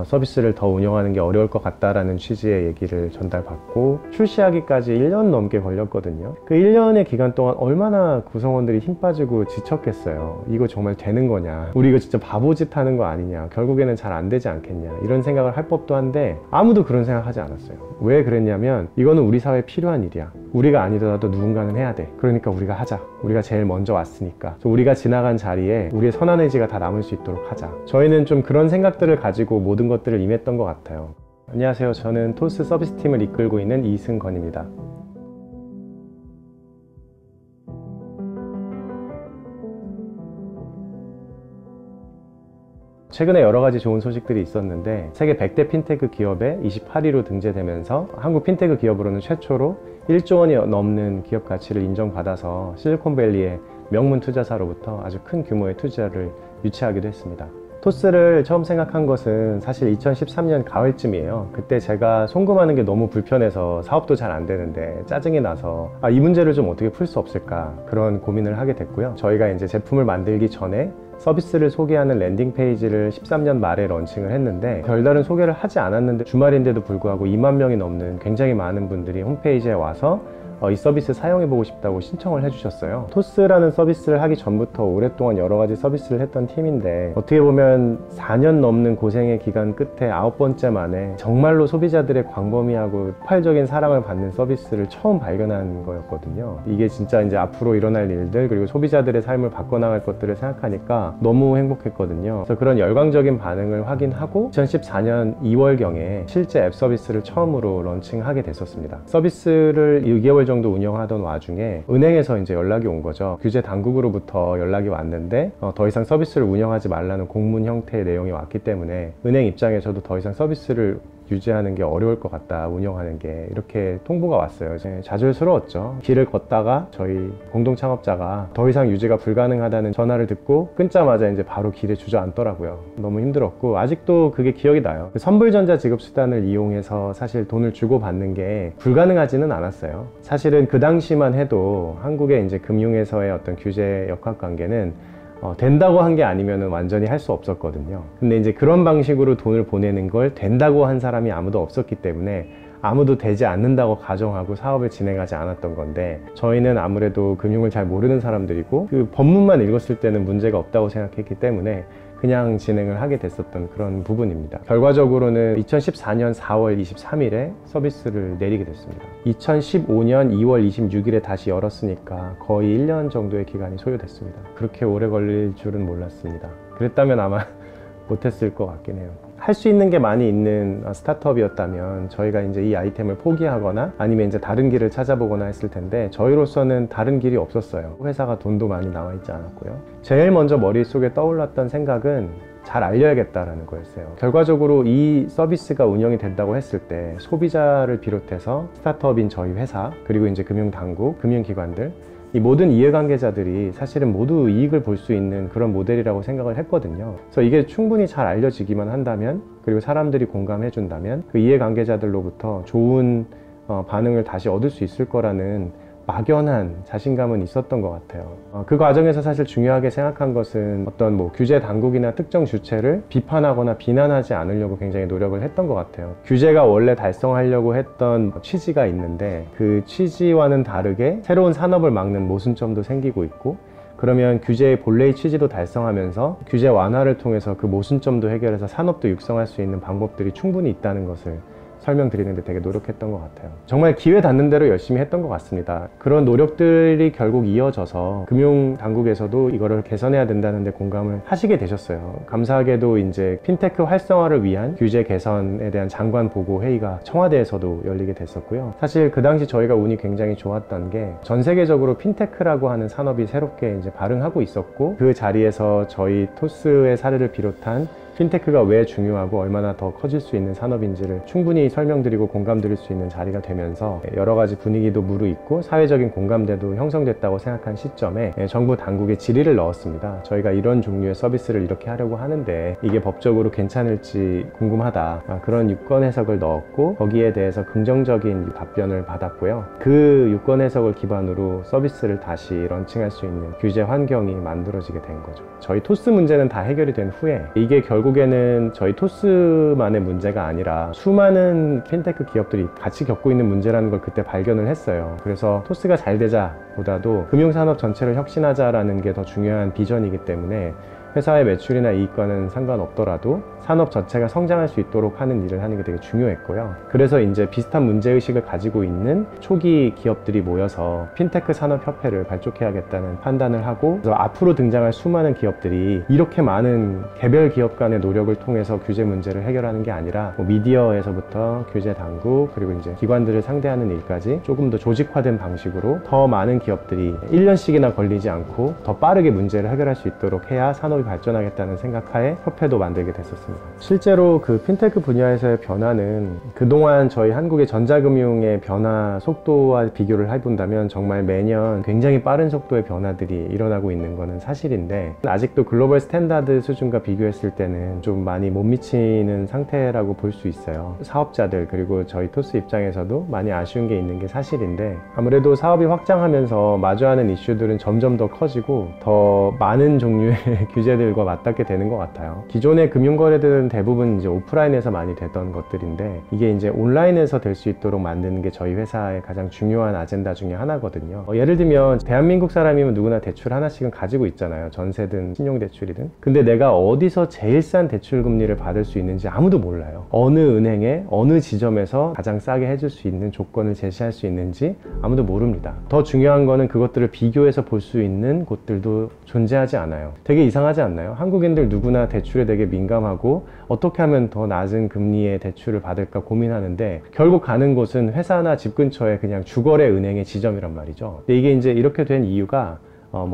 서비스를 더 운영하는 게 어려울 것 같다라는 취지의 얘기를 전달받고 출시하기까지 1년 넘게 걸렸거든요. 그 1년의 기간 동안 얼마나 구성원들이 힘 빠지고 지쳤겠어요. 이거 정말 되는 거냐, 우리 이거 진짜 바보짓 하는 거 아니냐, 결국에는 잘 안 되지 않겠냐, 이런 생각을 할 법도 한데 아무도 그런 생각 하지 않았어요. 왜 그랬냐면 이거는 우리 사회에 필요한 일이야. 우리가 아니더라도 누군가는 해야 돼. 그러니까 우리가 하자. 우리가 제일 먼저 왔으니까. 우리가 지나간 자리에 우리의 선한 의지가 다 남을 수 있도록 하자. 저희는 좀 그런 생각들을 가지고 모든 것들을 임했던 것 같아요. 안녕하세요. 저는 토스 서비스팀을 이끌고 있는 이승건입니다. 최근에 여러 가지 좋은 소식들이 있었는데 세계 100대 핀테크 기업에 28위로 등재되면서 한국 핀테크 기업으로는 최초로 1조 원이 넘는 기업 가치를 인정받아서 실리콘밸리의 명문 투자사로부터 아주 큰 규모의 투자를 유치하기도 했습니다. 토스를 처음 생각한 것은 사실 2013년 가을쯤이에요. 그때 제가 송금하는 게 너무 불편해서 사업도 잘 안 되는데 짜증이 나서 이 문제를 좀 어떻게 풀 수 없을까, 그런 고민을 하게 됐고요. 저희가 이제 제품을 만들기 전에 서비스를 소개하는 랜딩 페이지를 13년 말에 런칭을 했는데 별다른 소개를 하지 않았는데 주말인데도 불구하고 2만 명이 넘는 굉장히 많은 분들이 홈페이지에 와서 이 서비스 사용해보고 싶다고 신청을 해주셨어요. 토스라는 서비스를 하기 전부터 오랫동안 여러 가지 서비스를 했던 팀인데 어떻게 보면 4년 넘는 고생의 기간 끝에 9번째 만에 정말로 소비자들의 광범위하고 폭발적인 사랑을 받는 서비스를 처음 발견한 거였거든요. 이게 진짜 이제 앞으로 일어날 일들, 그리고 소비자들의 삶을 바꿔나갈 것들을 생각하니까 너무 행복했거든요. 그래서 그런 열광적인 반응을 확인하고 2014년 2월경에 실제 앱 서비스를 처음으로 런칭하게 됐었습니다. 서비스를 6개월 정도 운영하던 와중에 은행에서 이제 연락이 온 거죠. 규제 당국으로부터 연락이 왔는데 더 이상 서비스를 운영하지 말라는 공문 형태의 내용이 왔기 때문에 은행 입장에서도 더 이상 서비스를 유지하는 게 어려울 것 같다, 운영하는 게, 이렇게 통보가 왔어요. 이제 좌절스러웠죠. 길을 걷다가 저희 공동 창업자가 더 이상 유지가 불가능하다는 전화를 듣고 끊자마자 이제 바로 길에 주저앉더라고요. 너무 힘들었고 아직도 그게 기억이 나요. 선불전자 지급 수단을 이용해서 사실 돈을 주고 받는 게 불가능하지는 않았어요. 사실은 그 당시만 해도 한국의 이제 금융에서의 어떤 규제 역학관계는 된다고 한 게 아니면 완전히 할 수 없었거든요. 근데 이제 그런 방식으로 돈을 보내는 걸 된다고 한 사람이 아무도 없었기 때문에 아무도 되지 않는다고 가정하고 사업을 진행하지 않았던 건데, 저희는 아무래도 금융을 잘 모르는 사람들이고 그 법문만 읽었을 때는 문제가 없다고 생각했기 때문에 그냥 진행을 하게 됐었던 그런 부분입니다. 결과적으로는 2014년 4월 23일에 서비스를 내리게 됐습니다. 2015년 2월 26일에 다시 열었으니까 거의 1년 정도의 기간이 소요됐습니다. 그렇게 오래 걸릴 줄은 몰랐습니다. 그랬다면 아마 못했을 것 같긴 해요. 할 수 있는 게 많이 있는 스타트업이었다면 저희가 이제 이 아이템을 포기하거나 아니면 이제 다른 길을 찾아보거나 했을 텐데, 저희로서는 다른 길이 없었어요. 회사가 돈도 많이 나와 있지 않았고요. 제일 먼저 머릿속에 떠올랐던 생각은 잘 알려야겠다라는 거였어요. 결과적으로 이 서비스가 운영이 된다고 했을 때 소비자를 비롯해서 스타트업인 저희 회사, 그리고 이제 금융당국, 금융기관들, 이 모든 이해관계자들이 사실은 모두 이익을 볼 수 있는 그런 모델이라고 생각을 했거든요. 그래서 이게 충분히 잘 알려지기만 한다면, 그리고 사람들이 공감해 준다면 그 이해관계자들로부터 좋은 반응을 다시 얻을 수 있을 거라는 막연한 자신감은 있었던 것 같아요. 그 과정에서 사실 중요하게 생각한 것은 어떤 규제 당국이나 특정 주체를 비판하거나 비난하지 않으려고 굉장히 노력을 했던 것 같아요. 규제가 원래 달성하려고 했던 취지가 있는데 그 취지와는 다르게 새로운 산업을 막는 모순점도 생기고 있고, 그러면 규제의 본래의 취지도 달성하면서 규제 완화를 통해서 그 모순점도 해결해서 산업도 육성할 수 있는 방법들이 충분히 있다는 것을 설명드리는데 되게 노력했던 것 같아요. 정말 기회 닿는 대로 열심히 했던 것 같습니다. 그런 노력들이 결국 이어져서 금융당국에서도 이거를 개선해야 된다는 데 공감을 하시게 되셨어요. 감사하게도 이제 핀테크 활성화를 위한 규제 개선에 대한 장관 보고 회의가 청와대에서도 열리게 됐었고요. 사실 그 당시 저희가 운이 굉장히 좋았던 게 전 세계적으로 핀테크라고 하는 산업이 새롭게 이제 발흥하고 있었고, 그 자리에서 저희 토스의 사례를 비롯한 핀테크가 왜 중요하고 얼마나 더 커질 수 있는 산업인지를 충분히 설명드리고 공감드릴 수 있는 자리가 되면서 여러 가지 분위기도 무르익고 사회적인 공감대도 형성됐다고 생각한 시점에 정부 당국에 질의를 넣었습니다. 저희가 이런 종류의 서비스를 이렇게 하려고 하는데 이게 법적으로 괜찮을지 궁금하다, 그런 유권 해석을 넣었고 거기에 대해서 긍정적인 답변을 받았고요. 그 유권 해석을 기반으로 서비스를 다시 런칭할 수 있는 규제 환경이 만들어지게 된 거죠. 저희 토스 문제는 다 해결이 된 후에 이게 결국 결국에는 저희 토스만의 문제가 아니라 수많은 핀테크 기업들이 같이 겪고 있는 문제라는 걸 그때 발견을 했어요. 그래서 토스가 잘 되자 보다도 금융산업 전체를 혁신하자라는 게 더 중요한 비전이기 때문에 회사의 매출이나 이익과는 상관없더라도 산업 전체가 성장할 수 있도록 하는 일을 하는 게 되게 중요했고요. 그래서 이제 비슷한 문제의식을 가지고 있는 초기 기업들이 모여서 핀테크 산업협회를 발족해야겠다는 판단을 하고, 그래서 앞으로 등장할 수많은 기업들이 이렇게 많은 개별 기업 간의 노력을 통해서 규제 문제를 해결하는 게 아니라 뭐 미디어에서부터 규제 당국 그리고 이제 기관들을 상대하는 일까지 조금 더 조직화된 방식으로 더 많은 기업들이 1년씩이나 걸리지 않고 더 빠르게 문제를 해결할 수 있도록 해야 산업이 발전하겠다는 생각하에 협회도 만들게 됐었습니다. 실제로 그 핀테크 분야에서의 변화는 그동안 저희 한국의 전자금융의 변화 속도와 비교를 해본다면 정말 매년 굉장히 빠른 속도의 변화들이 일어나고 있는 것은 사실인데, 아직도 글로벌 스탠다드 수준과 비교했을 때는 좀 많이 못 미치는 상태라고 볼 수 있어요. 사업자들 그리고 저희 토스 입장에서도 많이 아쉬운 게 있는 게 사실인데, 아무래도 사업이 확장하면서 마주하는 이슈들은 점점 더 커지고 더 많은 종류의 규제들과 맞닿게 되는 것 같아요. 기존의 금융거래들은 대부분 이제 오프라인에서 많이 됐던 것들인데, 이게 이제 온라인에서 될 수 있도록 만드는 게 저희 회사의 가장 중요한 아젠다 중에 하나거든요. 예를 들면 대한민국 사람이면 누구나 대출 하나씩은 가지고 있잖아요. 전세든 신용대출이든. 근데 내가 어디서 제일 싼 대출 금리를 받을 수 있는지 아무도 몰라요. 어느 은행에 어느 지점에서 가장 싸게 해줄 수 있는 조건을 제시할 수 있는지 아무도 모릅니다. 더 중요한 거는 그것들을 비교해서 볼 수 있는 곳들도 존재하지 않아요. 되게 이상하지 않나요? 한국인들 누구나 대출에 되게 민감하고 어떻게 하면 더 낮은 금리의 대출을 받을까 고민하는데, 결국 가는 곳은 회사나 집 근처에 그냥 주거래 은행의 지점이란 말이죠. 근데 이게 이제 이렇게 된 이유가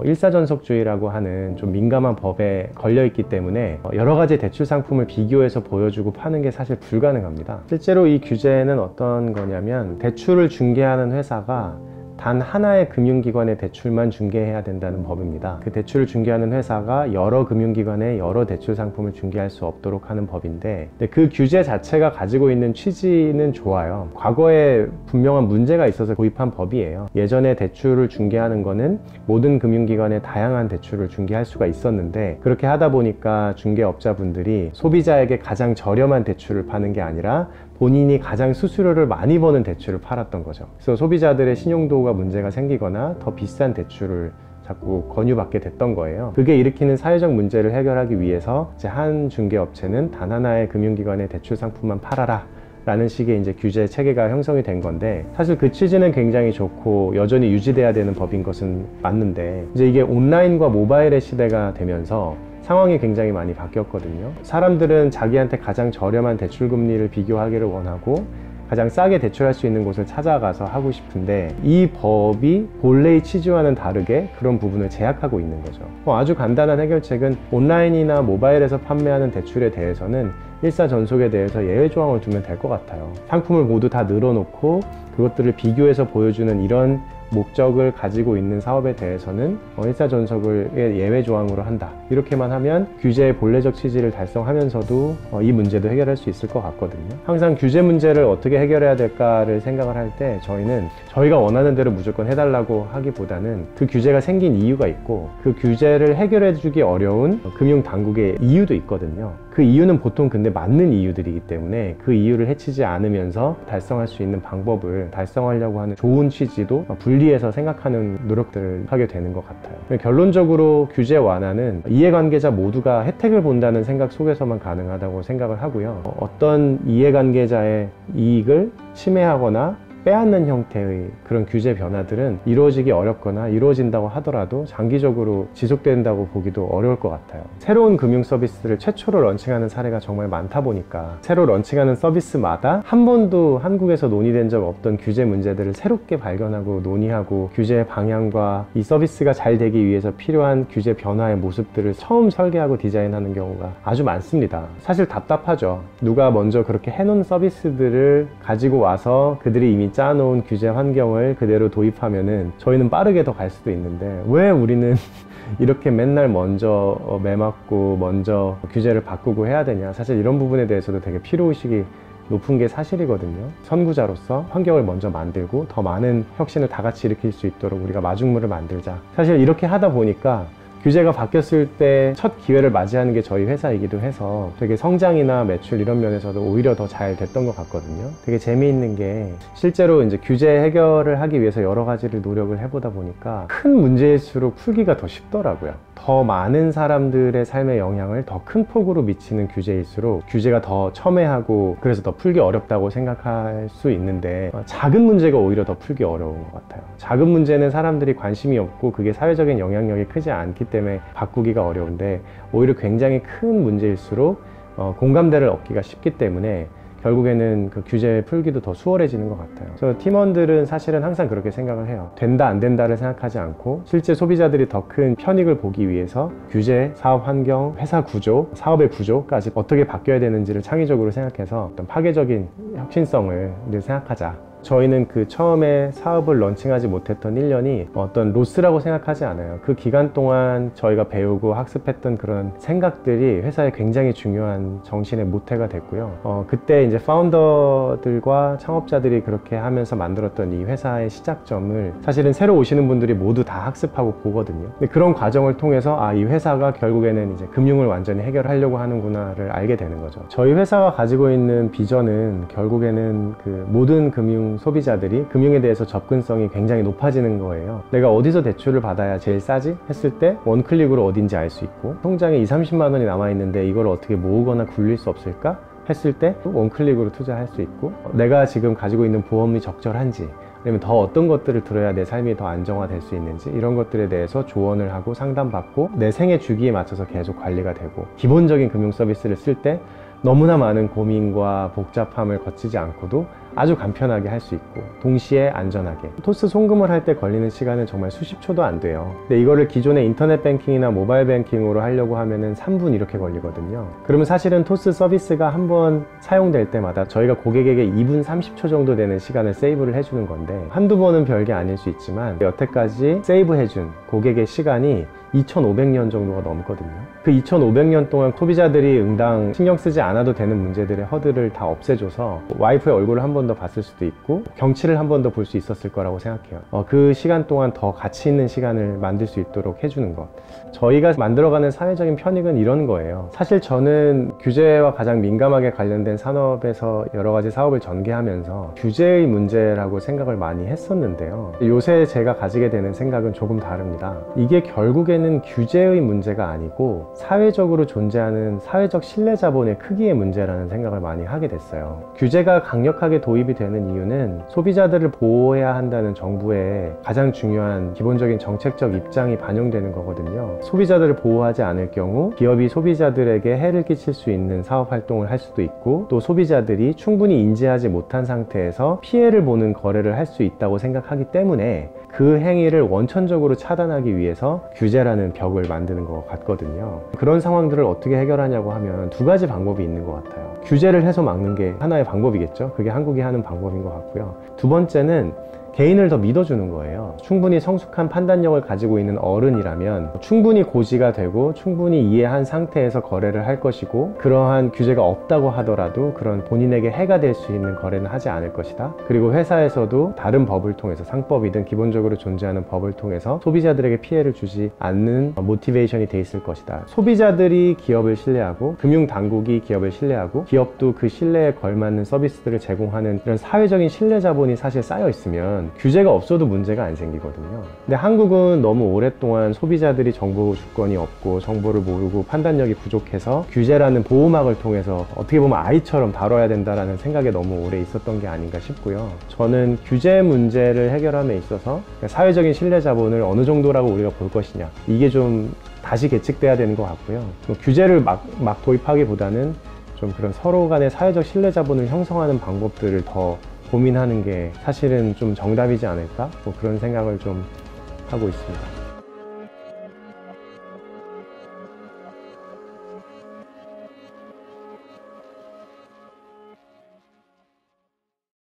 일사전속주의라고 하는 좀 민감한 법에 걸려있기 때문에 여러 가지 대출 상품을 비교해서 보여주고 파는 게 사실 불가능합니다. 실제로 이 규제는 어떤 거냐면, 대출을 중개하는 회사가 단 하나의 금융기관의 대출만 중개해야 된다는 법입니다. 그 대출을 중개하는 회사가 여러 금융기관의 여러 대출 상품을 중개할 수 없도록 하는 법인데, 그 규제 자체가 가지고 있는 취지는 좋아요. 과거에 분명한 문제가 있어서 도입한 법이에요. 예전에 대출을 중개하는 거는 모든 금융기관의 다양한 대출을 중개할 수가 있었는데, 그렇게 하다 보니까 중개업자분들이 소비자에게 가장 저렴한 대출을 파는 게 아니라 본인이 가장 수수료를 많이 버는 대출을 팔았던 거죠. 그래서 소비자들의 신용도가 문제가 생기거나 더 비싼 대출을 자꾸 권유받게 됐던 거예요. 그게 일으키는 사회적 문제를 해결하기 위해서 이제 한 중개업체는 단 하나의 금융기관의 대출 상품만 팔아라 라는 식의 이제 규제 체계가 형성이 된 건데, 사실 그 취지는 굉장히 좋고 여전히 유지돼야 되는 법인 것은 맞는데, 이제 이게 온라인과 모바일의 시대가 되면서 상황이 굉장히 많이 바뀌었거든요. 사람들은 자기한테 가장 저렴한 대출 금리를 비교하기를 원하고 가장 싸게 대출할 수 있는 곳을 찾아가서 하고 싶은데, 이 법이 본래의 취지와는 다르게 그런 부분을 제약하고 있는 거죠. 아주 간단한 해결책은 온라인이나 모바일에서 판매하는 대출에 대해서는 일사전속에 대해서 예외 조항을 두면 될 것 같아요. 상품을 모두 다 늘어놓고 그것들을 비교해서 보여주는 이런 목적을 가지고 있는 사업에 대해서는 일사전속을 예외 조항으로 한다. 이렇게만 하면 규제의 본래적 취지를 달성하면서도 이 문제도 해결할 수 있을 것 같거든요. 항상 규제 문제를 어떻게 해결해야 될까를 생각을 할 때 저희는 저희가 원하는 대로 무조건 해달라고 하기보다는 그 규제가 생긴 이유가 있고, 그 규제를 해결해 주기 어려운 금융당국의 이유도 있거든요. 그 이유는 보통 근데 맞는 이유들이기 때문에 그 이유를 해치지 않으면서 달성할 수 있는 방법을 달성하려고 하는 좋은 취지도 분리해서 생각하는 노력들을 하게 되는 것 같아요. 결론적으로 규제 완화는 이해관계자 모두가 혜택을 본다는 생각 속에서만 가능하다고 생각을 하고요. 어떤 이해관계자의 이익을 침해하거나 빼앗는 형태의 그런 규제 변화들은 이루어지기 어렵거나 이루어진다고 하더라도 장기적으로 지속된다고 보기도 어려울 것 같아요. 새로운 금융 서비스를 최초로 런칭하는 사례가 정말 많다 보니까 새로 런칭하는 서비스마다 한 번도 한국에서 논의된 적 없던 규제 문제들을 새롭게 발견하고 논의하고, 규제 방향과 이 서비스가 잘 되기 위해서 필요한 규제 변화의 모습들을 처음 설계하고 디자인하는 경우가 아주 많습니다. 사실 답답하죠. 누가 먼저 그렇게 해놓은 서비스들을 가지고 와서 그들이 이미 짜놓은 규제 환경을 그대로 도입하면은 저희는 빠르게 더 갈 수도 있는데, 왜 우리는 이렇게 맨날 먼저 매맞고 먼저 규제를 바꾸고 해야 되냐. 사실 이런 부분에 대해서도 되게 필요의식이 높은 게 사실이거든요. 선구자로서 환경을 먼저 만들고 더 많은 혁신을 다 같이 일으킬 수 있도록 우리가 마중물을 만들자. 사실 이렇게 하다 보니까 규제가 바뀌었을 때 첫 기회를 맞이하는 게 저희 회사이기도 해서 되게 성장이나 매출 이런 면에서도 오히려 더 잘 됐던 것 같거든요. 되게 재미있는 게 실제로 이제 규제 해결을 하기 위해서 여러 가지를 노력을 해보다 보니까 큰 문제일수록 풀기가 더 쉽더라고요. 더 많은 사람들의 삶에 영향을 더 큰 폭으로 미치는 규제일수록 규제가 더 첨예하고 그래서 더 풀기 어렵다고 생각할 수 있는데 작은 문제가 오히려 더 풀기 어려운 것 같아요. 작은 문제는 사람들이 관심이 없고 그게 사회적인 영향력이 크지 않기 때문에 바꾸기가 어려운데 오히려 굉장히 큰 문제일수록 공감대를 얻기가 쉽기 때문에 결국에는 그 규제 풀기도 더 수월해지는 것 같아요. 그래서 팀원들은 사실은 항상 그렇게 생각을 해요. 된다 안 된다를 생각하지 않고 실제 소비자들이 더 큰 편익을 보기 위해서 규제, 사업 환경, 회사 구조, 사업의 구조까지 어떻게 바뀌어야 되는지를 창의적으로 생각해서 어떤 파괴적인 혁신성을 늘 생각하자. 저희는 그 처음에 사업을 런칭하지 못했던 1년이 어떤 로스라고 생각하지 않아요. 그 기간 동안 저희가 배우고 학습했던 그런 생각들이 회사에 굉장히 중요한 정신의 모태가 됐고요. 그때 이제 파운더들과 창업자들이 그렇게 하면서 만들었던 이 회사의 시작점을 사실은 새로 오시는 분들이 모두 다 학습하고 보거든요. 근데 그런 과정을 통해서 이 회사가 결국에는 이제 금융을 완전히 해결하려고 하는구나를 알게 되는 거죠. 저희 회사가 가지고 있는 비전은 결국에는 그 모든 금융 소비자들이 금융에 대해서 접근성이 굉장히 높아지는 거예요. 내가 어디서 대출을 받아야 제일 싸지? 했을 때 원클릭으로 어딘지 알 수 있고 통장에 20-30만 원이 남아있는데 이걸 어떻게 모으거나 굴릴 수 없을까? 했을 때 원클릭으로 투자할 수 있고 내가 지금 가지고 있는 보험이 적절한지 아니면 더 어떤 것들을 들어야 내 삶이 더 안정화될 수 있는지 이런 것들에 대해서 조언을 하고 상담받고 내 생애 주기에 맞춰서 계속 관리가 되고 기본적인 금융 서비스를 쓸 때 너무나 많은 고민과 복잡함을 거치지 않고도 아주 간편하게 할 수 있고 동시에 안전하게 토스 송금을 할 때 걸리는 시간은 정말 수십 초도 안 돼요. 근데 이거를 기존의 인터넷 뱅킹이나 모바일 뱅킹으로 하려고 하면은 3분 이렇게 걸리거든요. 그러면 사실은 토스 서비스가 한번 사용될 때마다 저희가 고객에게 2분 30초 정도 되는 시간을 세이브를 해주는 건데 한두 번은 별게 아닐 수 있지만 여태까지 세이브해준 고객의 시간이 2500년 정도가 넘거든요. 그 2500년 동안 소비자들이 응당 신경 쓰지 않아도 되는 문제들의 허들을 다 없애줘서 와이프의 얼굴을 한 번 더 봤을 수도 있고 경치를 한 번 더 볼 수 있었을 거라고 생각해요. 그 시간 동안 더 가치 있는 시간을 만들 수 있도록 해주는 것. 저희가 만들어가는 사회적인 편익은 이런 거예요. 사실 저는 규제와 가장 민감하게 관련된 산업에서 여러 가지 사업을 전개하면서 규제의 문제라고 생각을 많이 했었는데요. 요새 제가 가지게 되는 생각은 조금 다릅니다. 이게 결국에는 규제의 문제가 아니고 사회적으로 존재하는 사회적 신뢰 자본의 크기의 문제라는 생각을 많이 하게 됐어요. 규제가 강력하게 도입이 되는 이유는 소비자들을 보호해야 한다는 정부의 가장 중요한 기본적인 정책적 입장이 반영되는 거거든요. 소비자들을 보호하지 않을 경우 기업이 소비자들에게 해를 끼칠 수 있는 사업 활동을 할 수도 있고 또 소비자들이 충분히 인지하지 못한 상태에서 피해를 보는 거래를 할 수 있다고 생각하기 때문에 그 행위를 원천적으로 차단하기 위해서 규제라는 벽을 만드는 것 같거든요. 그런 상황들을 어떻게 해결하냐고 하면 두 가지 방법이 있는 것 같아요. 규제를 해서 막는 게 하나의 방법이겠죠. 그게 한국이 하는 방법인 것 같고요. 두 번째는 개인을 더 믿어주는 거예요. 충분히 성숙한 판단력을 가지고 있는 어른이라면 충분히 고지가 되고 충분히 이해한 상태에서 거래를 할 것이고 그러한 규제가 없다고 하더라도 그런 본인에게 해가 될 수 있는 거래는 하지 않을 것이다. 그리고 회사에서도 다른 법을 통해서 상법이든 기본적으로 존재하는 법을 통해서 소비자들에게 피해를 주지 않는 모티베이션이 돼 있을 것이다. 소비자들이 기업을 신뢰하고 금융당국이 기업을 신뢰하고 기업도 그 신뢰에 걸맞는 서비스들을 제공하는 이런 사회적인 신뢰 자본이 사실 쌓여 있으면 규제가 없어도 문제가 안 생기거든요. 근데 한국은 너무 오랫동안 소비자들이 정보 주권이 없고 정보를 모르고 판단력이 부족해서 규제라는 보호막을 통해서 어떻게 보면 아이처럼 다뤄야 된다라는 생각에 너무 오래 있었던 게 아닌가 싶고요. 저는 규제 문제를 해결함에 있어서 사회적인 신뢰 자본을 어느 정도라고 우리가 볼 것이냐 이게 좀 다시 계측돼야 되는 것 같고요. 규제를 막 도입하기보다는 좀 그런 서로 간의 사회적 신뢰 자본을 형성하는 방법들을 더 고민하는 게 사실은 좀 정답이지 않을까? 그런 생각을 좀 하고 있습니다.